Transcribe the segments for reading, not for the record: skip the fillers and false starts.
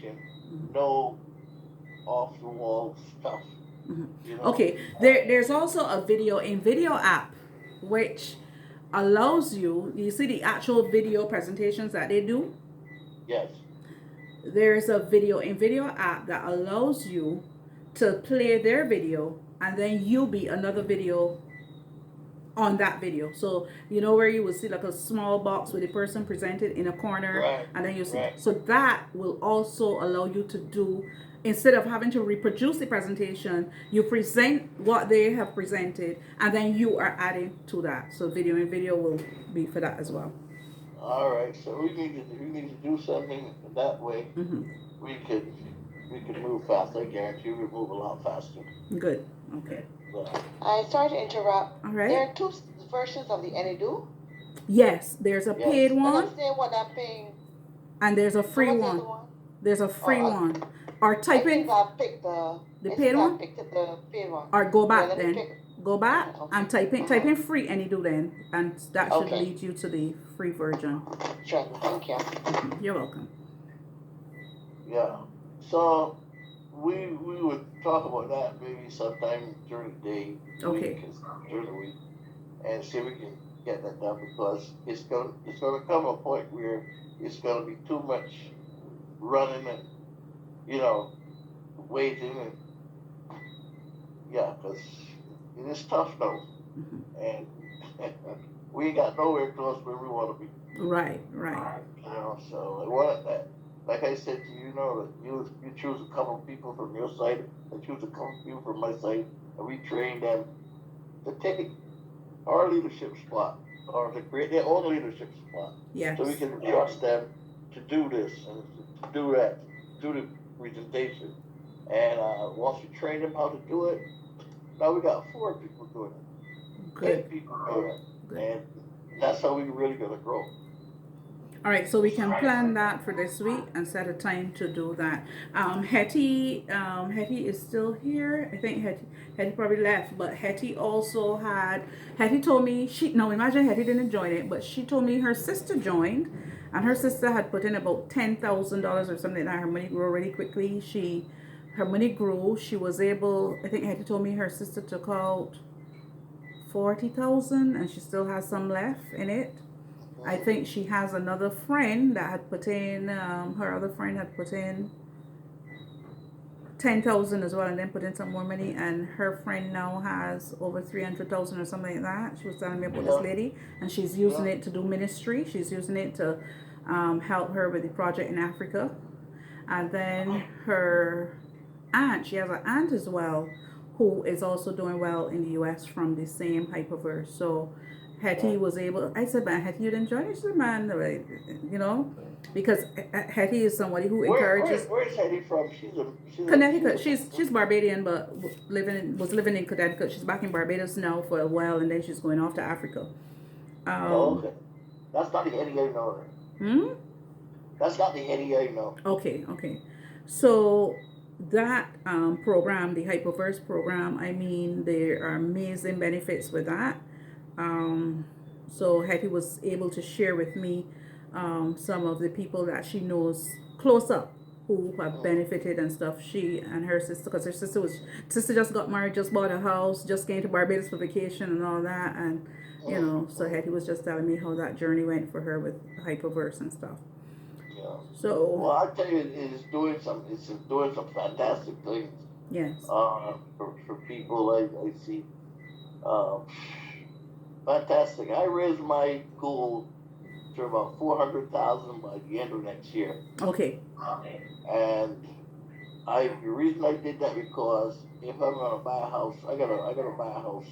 information, no off the wall stuff. Okay, there's also a video app which allows you see the actual video presentations that they do. Yes. There's a video app that allows you to play their video and then you be another video on that video. So you know where you will see like a small box with the person presented in a corner, Right. and then you see. Right. So that will also allow you to do, instead of having to reproduce the presentation, you present what they have presented, and then you are adding to that. So video will be for that as well. All right. So we need to do something that way. Mm-hmm. We could move fast. I guarantee we move a lot faster. Good. Okay. Sorry to interrupt. All right. There are two versions of the Anydo. Yes, there's a paid one. I'm saying what I'm paying. And there's a free one. There's a free one. Or type in. I think I'll pick the paid one. I picked the paid one. Or go back then. Go back and type in free Anydo then, and that should lead you to the free version. Sure. Thank you. You're welcome. Yeah. So we would talk about that maybe sometime during the day. Okay. During the week, and see if we can get that done, because it's gonna come a point where it's gonna be too much running and waiting and because it is tough though, and we ain't got nowhere close where we want to be. Right. So I wanted that. Like I said to you, that you choose a couple of people from your side, I choose a couple of people from my side, and we train them to take our leadership spot, or to create their own leadership spot. Yes. So we can trust them to do this and to do that, do the presentation. And once we train them how to do it, now we got 4 people doing it. Good. 8 people doing it. Good. And that's how we really gonna grow. All right, so we can plan that for this week and set a time to do that. Hetty is still here. I think Hetty probably left, but Hetty told me imagine Hetty didn't join it, but she told me her sister joined, and her sister had put in about $10,000 or something like that. Her money grew really quickly. Her money grew. She was able, I think Hetty told me her sister took out 40,000 and she still has some left in it. I think she has another friend that had put in, her other friend had put in 10,000 as well, and then put in some more money, and her friend now has over 300,000 or something like that. She was telling me about this lady, and she's using it to do ministry. She's using it to help her with the project in Africa. And then her aunt, she has an aunt as well, who is also doing well in the US from the same Hyperverse. So Hetty was able, I said, man, Hetty, you didn't join it? She said, man, because Hetty is somebody who encourages. Where's Hetty from? She's Connecticut. She's Barbadian, but was living in Connecticut. She's back in Barbados now for a while, and then she's going off to Africa. Okay. That's not the Hetty I know. That's not the Hetty I know. Okay. So that program, the Hyperverse program, I mean, there are amazing benefits with that. So Hetty was able to share with me some of the people that she knows close up who have benefited and stuff. She and her sister, because her sister just got married, just bought a house, just came to Barbados for vacation and all that, and so Hetty was just telling me how that journey went for her with Hyperverse and stuff. Yeah. So well, I tell you, it's doing some fantastic things. Yes. For people I see. Fantastic. I raised my goal to about 400,000 by the end of next year. Okay. And the reason I did that, because if I'm gonna buy a house, I gotta buy a house,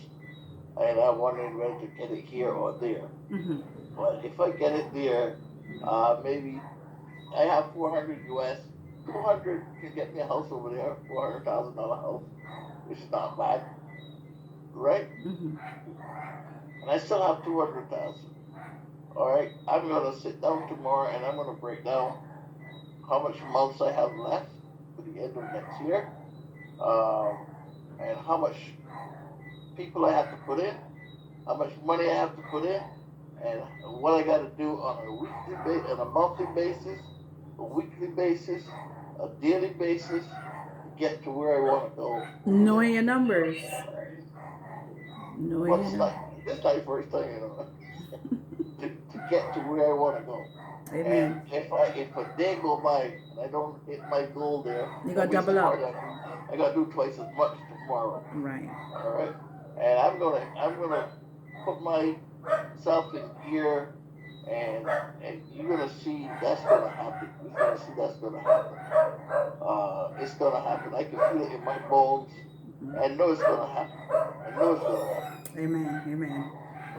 and I'm wondering whether to get it here or there. But if I get it there, maybe I have 400 US. 400 can get me a house over there, $400,000 house, which is not bad, right? And I still have 200,000. All right, I'm gonna sit down tomorrow and I'm gonna break down how much months I have left for the end of next year, and how much people I have to put in, how much money I have to put in, and what I got to do on a monthly basis, a weekly basis, a daily basis to get to where I want to go. Knowing your numbers. Knowing But your it's numbers. not, this not the first time, to get to where I want to go. Amen. And if a day go by and I don't hit my goal there, You that got means double up. tomorrow I got to do twice as much tomorrow. Right. All right, and I'm gonna put myself in gear, and you're gonna see that's gonna happen. You're gonna see that's gonna happen. It's gonna happen. I can feel it in my bones. I know it's gonna happen. I know it's gonna happen. Amen. Amen.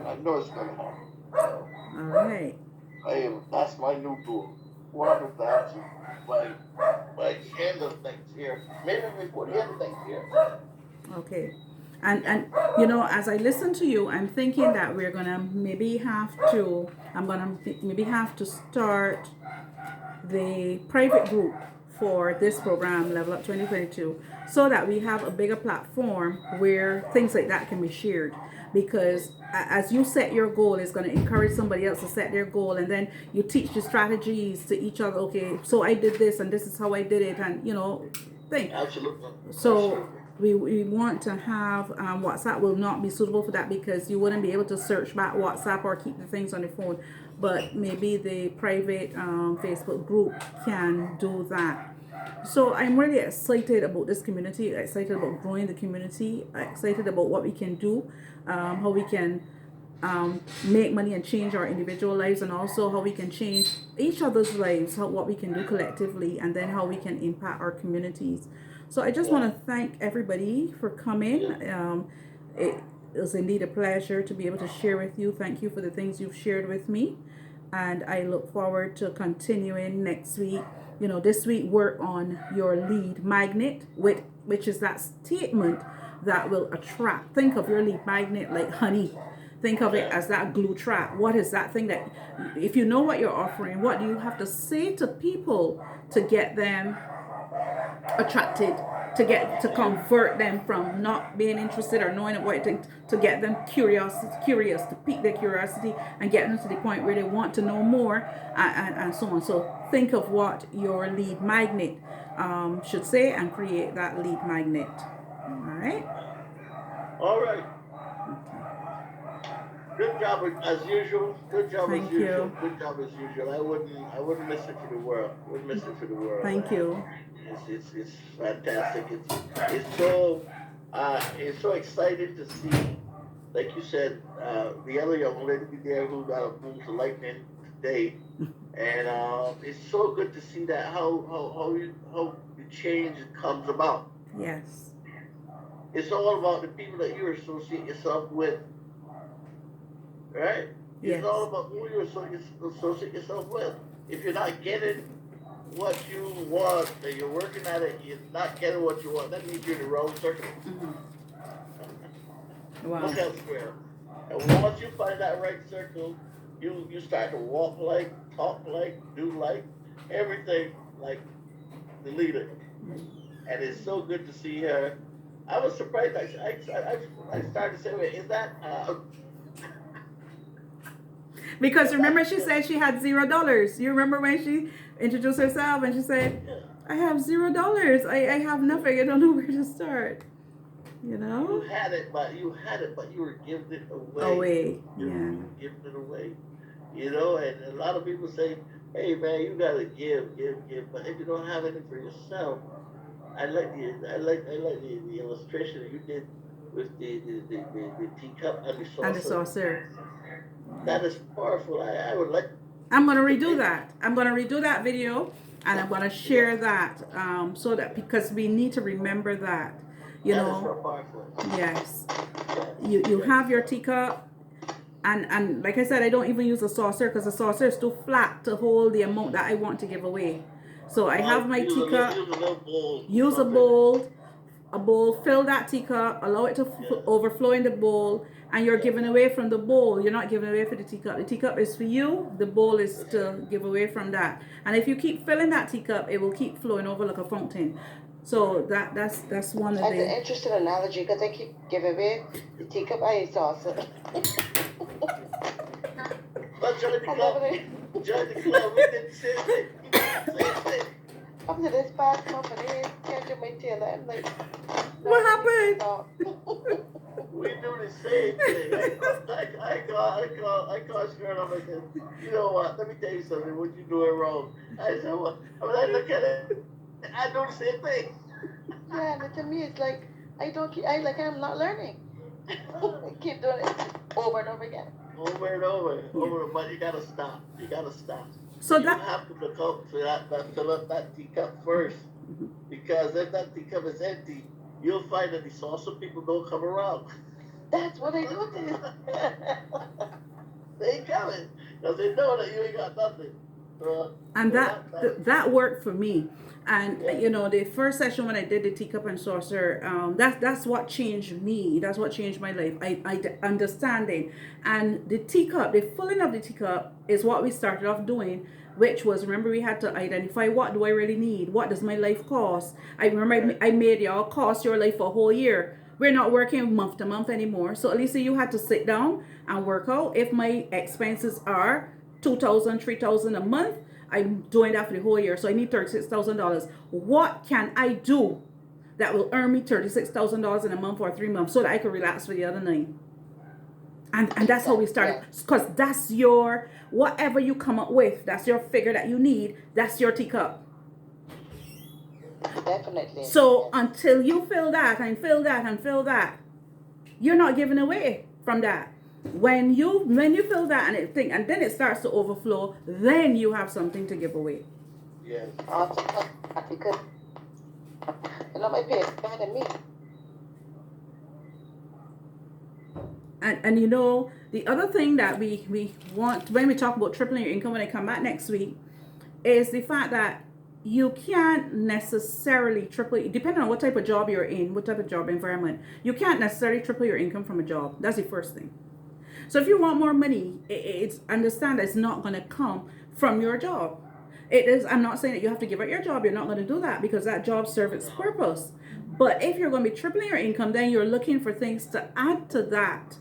I know it's gonna happen. All right. That's my new goal. 100,000 by the end of next year. Maybe before the end of next year. Okay. And as I listen to you, I'm thinking that we're gonna maybe have to start the private group for this program, Level Up 2022, so that we have a bigger platform where things like that can be shared. Because as you set your goal, it's going to encourage somebody else to set their goal, and then you teach the strategies to each other. Okay, so I did this, and this is how I did it, and thing. Absolutely. So we want to have WhatsApp will not be suitable for that, because you wouldn't be able to search back WhatsApp or keep the things on the phone. But maybe the private Facebook group can do that. So I'm really excited about this community, excited about growing the community, excited about what we can do, how we can make money and change our individual lives, and also how we can change each other's lives, what we can do collectively, and then how we can impact our communities. So I just want to thank everybody for coming. It was indeed a pleasure to be able to share with you. Thank you for the things you've shared with me. And I look forward to continuing next week. This week work on your lead magnet, which is that statement that will attract. Think of your lead magnet like honey. Think of it as that glue trap. What is that thing that, if you know what you're offering, what do you have to say to people to get them attracted, to convert them from not being interested or knowing what it takes, to get them curious, to pique their curiosity and get them to the point where they want to know more, and so on. So think of what your lead magnet should say and create that lead magnet. All right. Good job as usual. Good job Thank as you. usual. Good job as usual. I wouldn't miss it for the world. Wouldn't miss it for the world. Thank you. It's fantastic. It's so exciting to see, like you said, the other young lady there who got a boom to lightning today, and it's so good to see that how the change comes about. Yes. It's all about the people that you associate yourself with, right? Yes. It's all about who you associate yourself with. If you're not getting what you want, and you're working at it, you're not getting what you want, that means you're in the wrong circle. Wow. Look elsewhere. And once you find that right circle, you start to walk like, talk like, do like, everything like the leader. And it's so good to see her. I was surprised. I started to say, wait, is that... Because remember, she said she had $0. You remember when she introduced herself and she said, I have $0. I have nothing. I don't know where to start. You had it, but you were giving it away. You were giving it away. And a lot of people say, hey man, you gotta give. But if you don't have anything for yourself, I like the illustration that you did with the teacup and the saucer. And the saucer. That is powerful. I would like. I'm gonna redo that. I'm gonna redo that video, and I'm gonna share that. So that, because we need to remember that. That is so powerful. Yes. You have your teacup, and like I said, I don't even use a saucer because the saucer is too flat to hold the amount that I want to give away. So I have my teacup. Use a bowl. Fill that teacup, allow it to overflow in the bowl, and you're giving away from the bowl. You're not giving away for the teacup. The teacup is for you. The bowl is to give away from that. And if you keep filling that teacup, it will keep flowing over like a fountain. So that's one of the... That's an interesting analogy, because I keep giving away the teacup and the saucer. But join the club. Join the club. We did the same thing. After this past company, catching my tail, I'm like, What happened? We do the same thing. I call Cheryl up and said, you know what, let me tell you something, what you doing wrong. I said, what? I mean, I look at it, I do the same thing. Yeah, and to me, it's like, I'm not learning. I keep doing it over and over again. Over and over, but you gotta stop. You gotta stop. So You that have to look out for fill up that teacup first. Because if that teacup is empty, you'll find that these awesome people don't come around. That's what I noticed. They ain't coming. Because they know that you ain't got nothing. and that worked for me. And Yeah. you know, the first session when I did the teacup and saucer, that's what changed me. That's what changed my life. I understanding, and the teacup, the filling of the teacup is what we started off doing, which was, remember, we had to identify, what do I really need? What does my life cost? I remember I made y'all cost your life for a whole year. We're not working month to month anymore. So at least you had to sit down and work out. If my expenses are $2,000, $3,000 a month, I'm doing that for the whole year. So I need $36,000. What can I do that will earn me $36,000 in a month or 3 months so that I can relax for the other 9? And that's how we started. Because that's your, whatever you come up with, that's your figure that you need, that's your teacup. Definitely. So until you fill that and fill that and fill that, you're not giving away from that. When you fill that and then it starts to overflow, then you have something to give away. Yes. Awesome. Because you know my parents better than me. And you know, the other thing that we want when we talk about tripling your income when I come back next week is the fact that you can't necessarily triple, depending on what type of job you're in, what type of job environment, you can't necessarily triple your income from a job. That's the first thing. So if you want more money, it's understand that it's not going to come from your job. It is. I'm not saying that you have to give up your job. You're not going to do that because that job serves its purpose. But if you're going to be tripling your income, then you're looking for things to add to that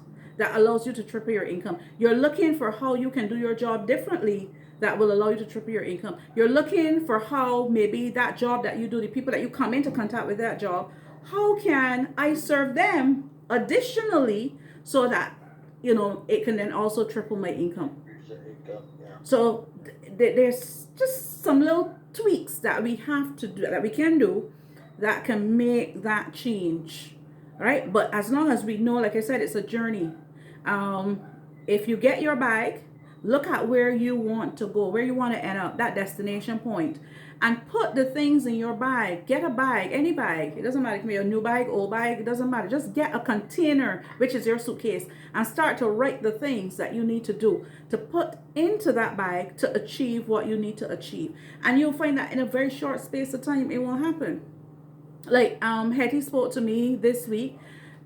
allows you to triple your income. You're looking for how you can do your job differently that will allow you to triple your income. You're looking for how maybe that job that you do, the people that you come into contact with that job, how can I serve them additionally so that, you know, it can then also triple my income. So there's just some little tweaks that we have to do, that we can do, that can make that change, right? But as long as we know, like I said, it's a journey. If you get your bag, look at where you want to go, where you want to end up, that destination point, and put the things in your bag. Get a bag, any bag. It doesn't matter. It can be a new bag, old bag. It doesn't matter. Just get a container, which is your suitcase, and start to write the things that you need to do to put into that bag to achieve what you need to achieve. And you'll find that in a very short space of time, it will happen. Like Hetty spoke to me this week,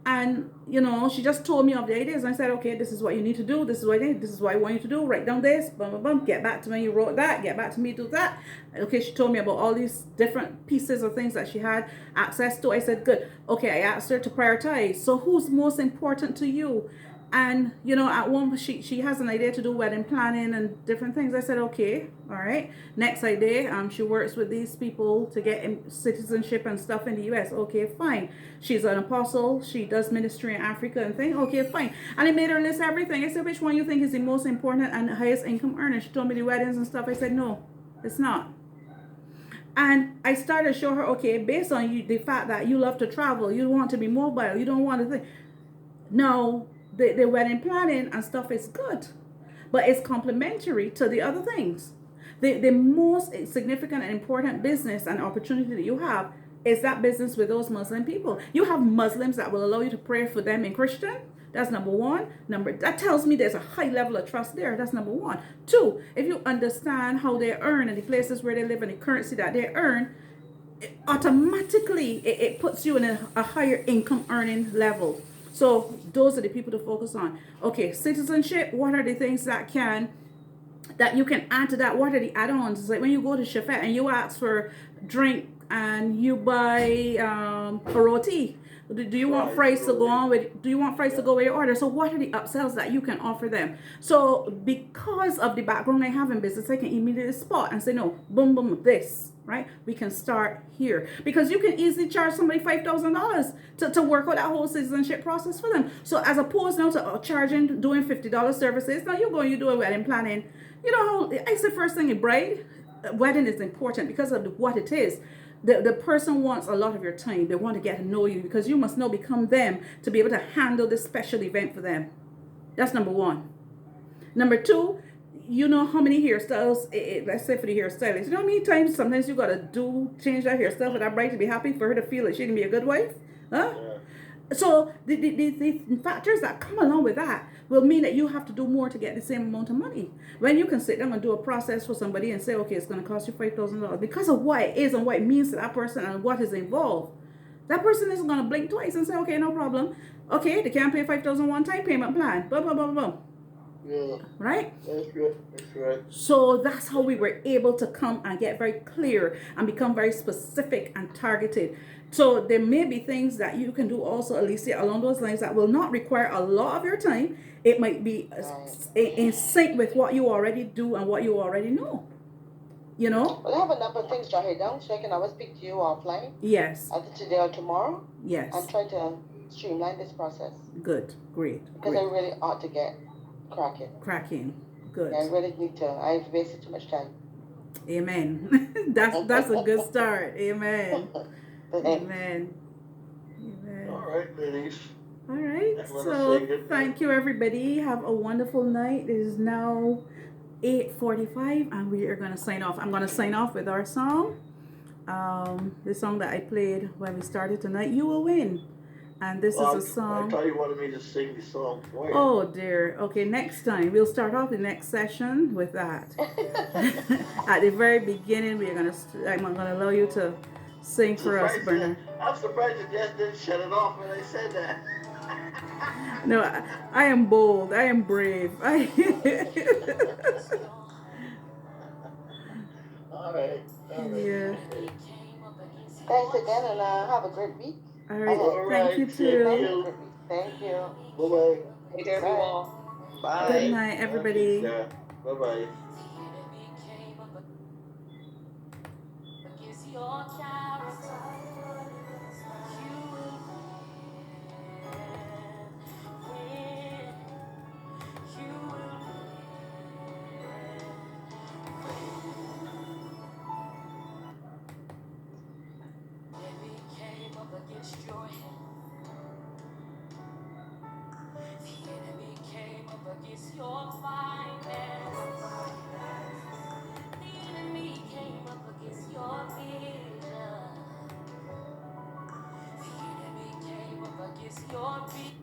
and you know, she just told me of the ideas, and I said, okay, this is what you need to do, this is what I need, this is what I want you to do, write down this, bum, bum, bum, get back to me, you wrote that, get back to me, do that. Okay, she told me about all these different pieces of things that she had access to. I said, good. Okay, I asked her to prioritize. So who's most important to you? And you know, at one, she has an idea to do wedding planning and different things. I said, okay, all right. Next idea, she works with these people to get citizenship and stuff in the U.S. Okay, fine. She's an apostle. She does ministry in Africa and things. Okay, fine. And I made her list everything. I said, which one you think is the most important and the highest income earner? She told me the weddings and stuff. I said, no, it's not. And I started to show her, okay, based on the fact that you love to travel, you want to be mobile, you don't want to think. No. The wedding planning and stuff is good, but it's complementary to the other things. The most significant and important business and opportunity that you have is that business with those Muslim people. You have Muslims that will allow you to pray for them in Christian. That's number one. That tells me there's a high level of trust there. That's number one. Two, if you understand how they earn and the places where they live and the currency that they earn, automatically it puts you in a higher income earning level. So those are the people to focus on. Okay, citizenship. What are the things that you can add to that? What are the add-ons? It's like when you go to Chefette and you ask for drink and you buy a roti. Do you want fries to go on with? Do you want fries to go with your order? So what are the upsells that you can offer them? So because of the background I have in business, I can immediately spot and say no, boom, boom, this, right? We can start here because you can easily charge somebody $5,000 to work out that whole citizenship process for them. So as opposed now to charging, doing $50 services, now you do a wedding planning. You know how I say first thing, a bride, wedding is important because of what it is. The person wants a lot of your time. They want to get to know you because you must now become them to be able to handle this special event for them. That's number one. Number two, you know how many hairstyles, let's say for the hairstylist, you know how many times sometimes you got to change that hairstyle for that bride to be happy, for her to feel like she can be a good wife? Huh? Yeah. So the factors that come along with that will mean that you have to do more to get the same amount of money. When you can sit down and do a process for somebody and say, okay, it's going to cost you $5,000 because of what it is and what it means to that person and what is involved. That person isn't going to blink twice and say, okay, no problem. Okay, they can't pay $5,000 one time payment plan. Blah, blah, blah, blah. Yeah. Right? That's right. That's right. So that's how we were able to come and get very clear and become very specific and targeted. So there may be things that you can do also, Alicia, along those lines that will not require a lot of your time. It might be in sync with what you already do and what you already know. You know? Well, I have a number of things jotted down, so I can always speak to you offline, Yes. either today or tomorrow, Yes. and try to streamline this process. Good. Great. Because I really ought to get cracking. Good. Yeah, I really need to. I've wasted too much time. Amen. That's a good start. Amen. Amen. Amen. All right, ladies. All right. So thank you, everybody. Have a wonderful night. It is now 8:45, and we are going to sign off. I'm going to sign off with our song. The song that I played when we started tonight, You Will Win. And this is a song. I thought you wanted me to sing the song for you. Oh, dear. Okay, next time. We'll start off the next session with that. At the very beginning, I'm going to allow you to sing for us, Bernard. I'm surprised you just didn't shut it off when I said that. No, I am bold. I am brave. All right. Yeah. Thanks again, and have a great week. All right. Thank you too. Thank you. Bye-bye. Good night, everyone. Bye. Good night, everybody. Bye-bye. Your